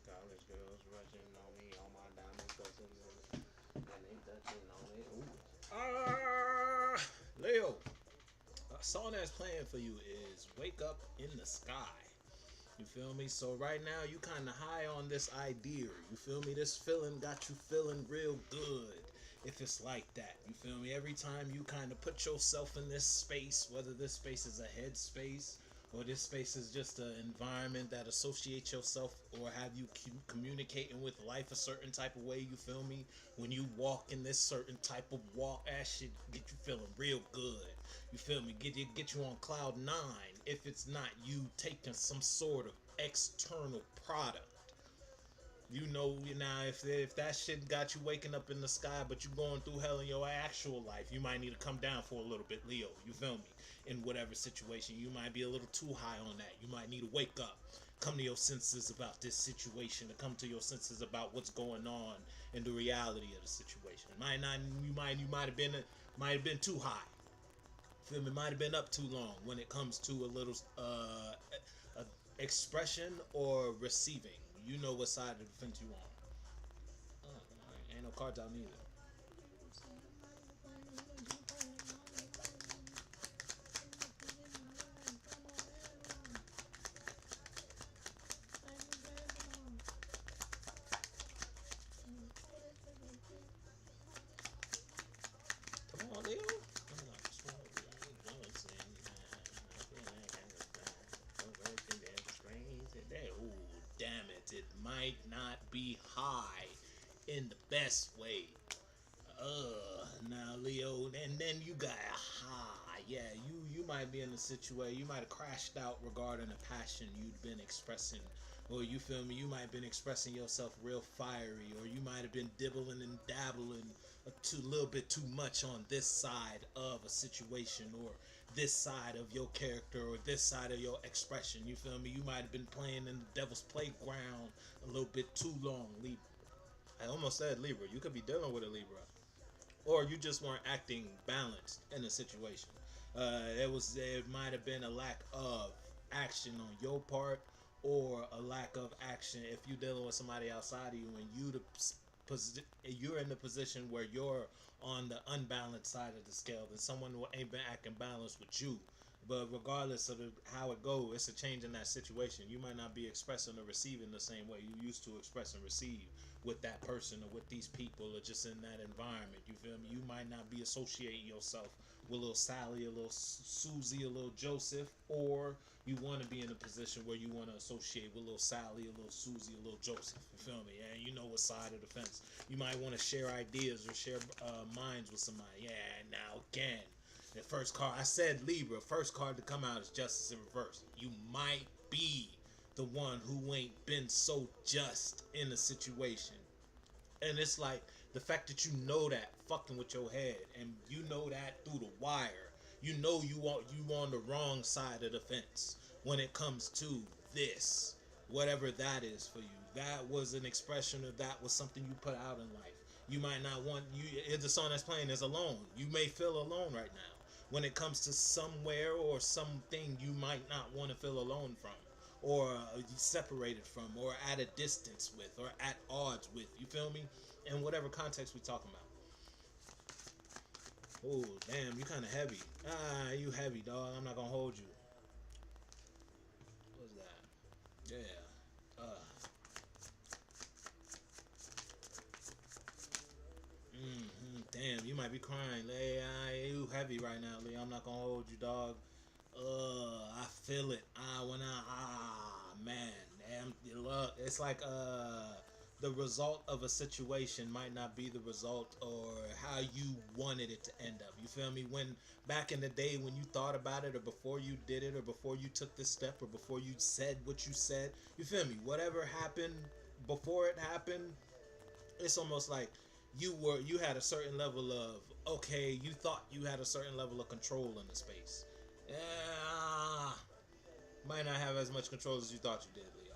college girls rushing on me, all my diamond cousins, and they touching on it. Ooh. Leo, a song that's playing for you is "Wake Up in the Sky." You feel me? So right now you kind of high on this idea. You feel me? This feeling got you feeling real good. If it's like that, you feel me? Every time you kind of put yourself in this space, whether this space is a head space or this space is just an environment that associates yourself or have you communicating with life a certain type of way, you feel me? When you walk in this certain type of walk, that shit get you feeling real good. You feel me? Get you on cloud nine if it's not you taking some sort of external product. You know, now if that shit got you waking up in the sky, but you going through hell in your actual life, you might need to come down for a little bit, Leo. You feel me? In whatever situation, you might be a little too high on that. You might need to wake up, come to your senses about this situation, to come to your senses about what's going on and the reality of the situation. Might not, might have been too high. Feel me? Might have been up too long when it comes to a little expression or receiving. You know what side of the fence you on. Ain't no cards out neither. Come on, Leo. Oh, damn it. It might not be high in the best way. Now Leo, and then you got high. Yeah, you might be in a situation. You might have crashed out regarding a passion you'd been expressing, or you feel me. You might have been expressing yourself real fiery, or you might have been dibbling and dabbling a little bit too much on this side of a situation, or this side of your character, or this side of your expression. You feel me? You might have been playing in the devil's playground a little bit too long, Libra. I almost said Libra. You could be dealing with a Libra, or you just weren't acting balanced in a situation. It might have been a lack of action on your part, or a lack of action if you're dealing with somebody outside of you, and you're in the position where you're on the unbalanced side of the scale, and someone who ain't been acting balanced with you. But regardless of how it go, it's a change in that situation. You might not be expressing or receiving the same way you used to express and receive with that person or with these people or just in that environment. You feel me? You might not be associating yourself with little Sally, a little Susie, a little Joseph, or you want to be in a position where you want to associate with little Sally, a little Susie, a little Joseph. You feel me? And you know what side of the fence. You might want to share ideas or share minds with somebody. Yeah, now again. The first card, I said Libra, first card to come out is Justice in Reverse. You might be the one who ain't been so just in a situation. And it's like the fact that you know that fucking with your head, and you know that through the wire. You know you on the wrong side of the fence when it comes to this. Whatever that is for you. That was an expression, or that was something you put out in life. You might not want you the song that's playing is alone. You may feel alone right now when it comes to somewhere or something you might not want to feel alone from, or separated from, or at a distance with, or at odds with. You feel me? In whatever context we talking about. Oh damn, you kind of heavy. You heavy, dog. I'm not gonna hold you. What's that? Yeah. Uh. Damn, you might be crying. You heavy right now, Lee. I'm not gonna hold you, dog. I feel it. Man, damn, look, it's like the result of a situation might not be the result or how you wanted it to end up. You feel me? When back in the day when you thought about it, or before you did it, or before you took this step, or before you said what you said, you feel me? Whatever happened before it happened, it's almost like you had a certain level of, okay, you thought you had a certain level of control in the space. Yeah, might not have as much control as you thought you did, Leo.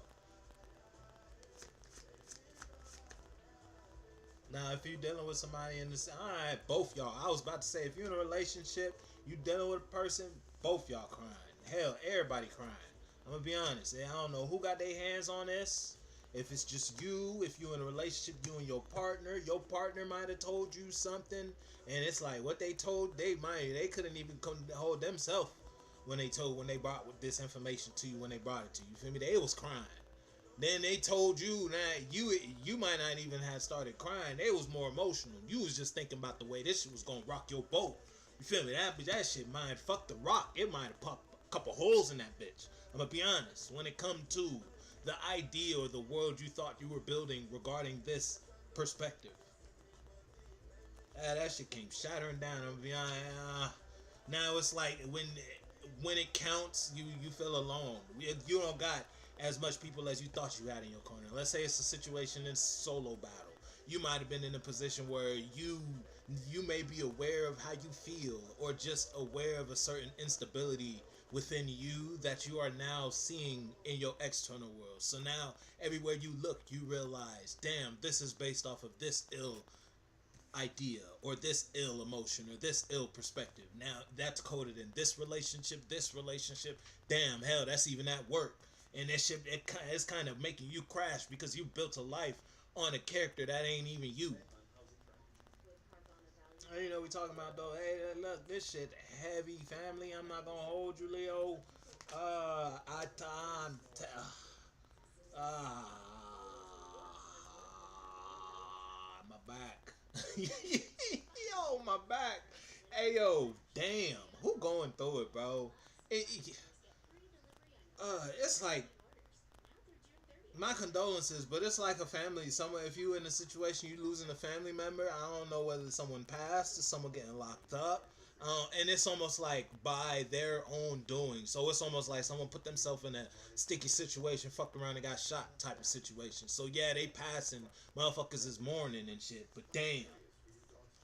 Now, if you're dealing with somebody in this, all right, both y'all. I was about to say, if you're in a relationship, you dealing with a person, both y'all crying. Hell, everybody crying. I'm gonna be honest. I don't know who got their hands on this. If it's just you, if you're in a relationship, you and your partner might have told you something, and it's like what they told, they couldn't even come hold themselves when they brought this information to you when they brought it to you. You feel me? They was crying. Then they told you that you might not even have started crying. They was more emotional. You was just thinking about the way this shit was gonna rock your boat. You feel me? That shit might fuck the rock. It might have popped a couple holes in that bitch. I'm gonna be honest. When it come to the idea or the world you thought you were building regarding this perspective, that shit came shattering down. I'm gonna be honest. Now it's like when it counts, you feel alone. You don't got as much people as you thought you had in your corner. Let's say it's a situation in solo battle. You might have been in a position where you may be aware of how you feel, or just aware of a certain instability within you that you are now seeing in your external world. So now everywhere you look, you realize, damn, this is based off of this ill idea or this ill emotion or this ill perspective. Now that's coded in this relationship, this relationship. Damn, hell, that's even at work. And that shit, it's kind of making you crash because you built a life on a character that ain't even you. You know we talking about though. Hey, look, this shit heavy, family. I'm not gonna hold you, Leo. I time. Ah, my back. Yo, my back. Hey, yo, damn. Who going through it, bro? It's like my condolences, but it's like a family. Someone, if you in a situation you losing a family member, I don't know whether someone passed or someone getting locked up, and it's almost like by their own doing. So it's almost like someone put themselves in a sticky situation, fucked around and got shot type of situation. So yeah, they passing, motherfuckers is mourning and shit. But damn,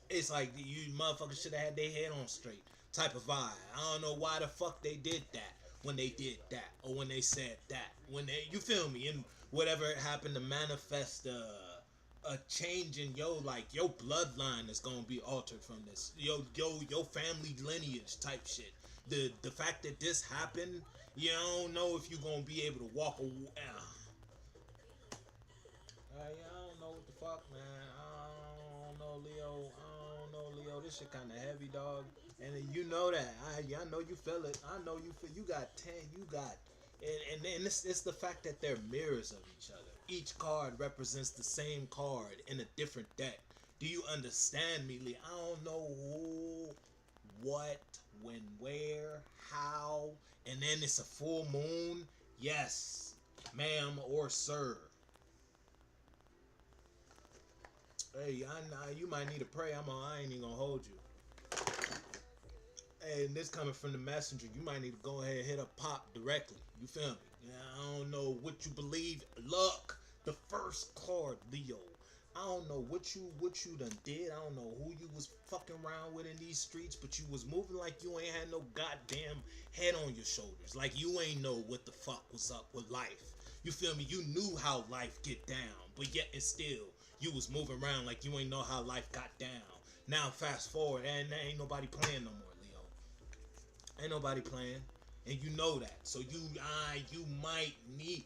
it's like you motherfuckers should have had their head on straight type of vibe. I don't know why the fuck they did that when they did that or when they said that. When they, you feel me? And whatever happened to manifest a change in your bloodline is gonna be altered from this. Your family lineage type shit. The fact that this happened, you don't know if you're gonna be able to walk away. Yeah, I don't know what the fuck, man. I don't know, Leo. I don't know, Leo. This shit kind of heavy, dog. And you know that. I know you feel it. I know you feel. You got 10. You got, and then it's the fact that they're mirrors of each other. Each card represents the same card in a different deck. Do you understand me, Leo? I don't know who, what, when, where, how, and then it's a full moon. Yes, ma'am or sir. Hey, you might need to pray. I ain't even gonna hold you. Hey, and this coming from the messenger, you might need to go ahead and hit up Pop directly. You feel me? Yeah, I don't know what you believe. Luck, the first card, Leo. I don't know what you done did. I don't know who you was fucking around with in these streets, but you was moving like you ain't had no goddamn head on your shoulders. Like you ain't know what the fuck was up with life. You feel me? You knew how life get down, but yet and still you was moving around like you ain't know how life got down. Now fast forward, and there ain't nobody playing no more, Leo. Ain't nobody playing, and you know that. So you might need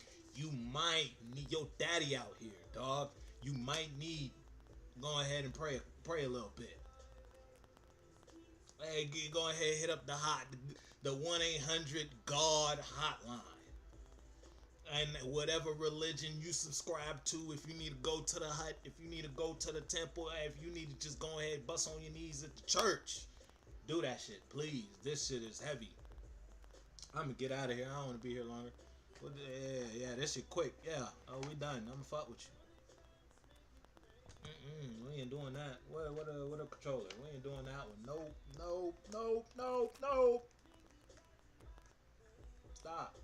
your daddy out here, dog. You might need go ahead and pray a little bit. Hey, go ahead hit up the 1-800 God hotline. And whatever religion you subscribe to, if you need to go to the hut, if you need to go to the temple, if you need to just go ahead and bust on your knees at the church, do that shit, please. This shit is heavy. I'm gonna get out of here. I don't want to be here longer. Yeah, this shit quick. Yeah, oh, we done. I'm gonna fuck with you. We ain't doing that. What a controller. We ain't doing that one. Nope, nope, nope, nope, nope. Stop.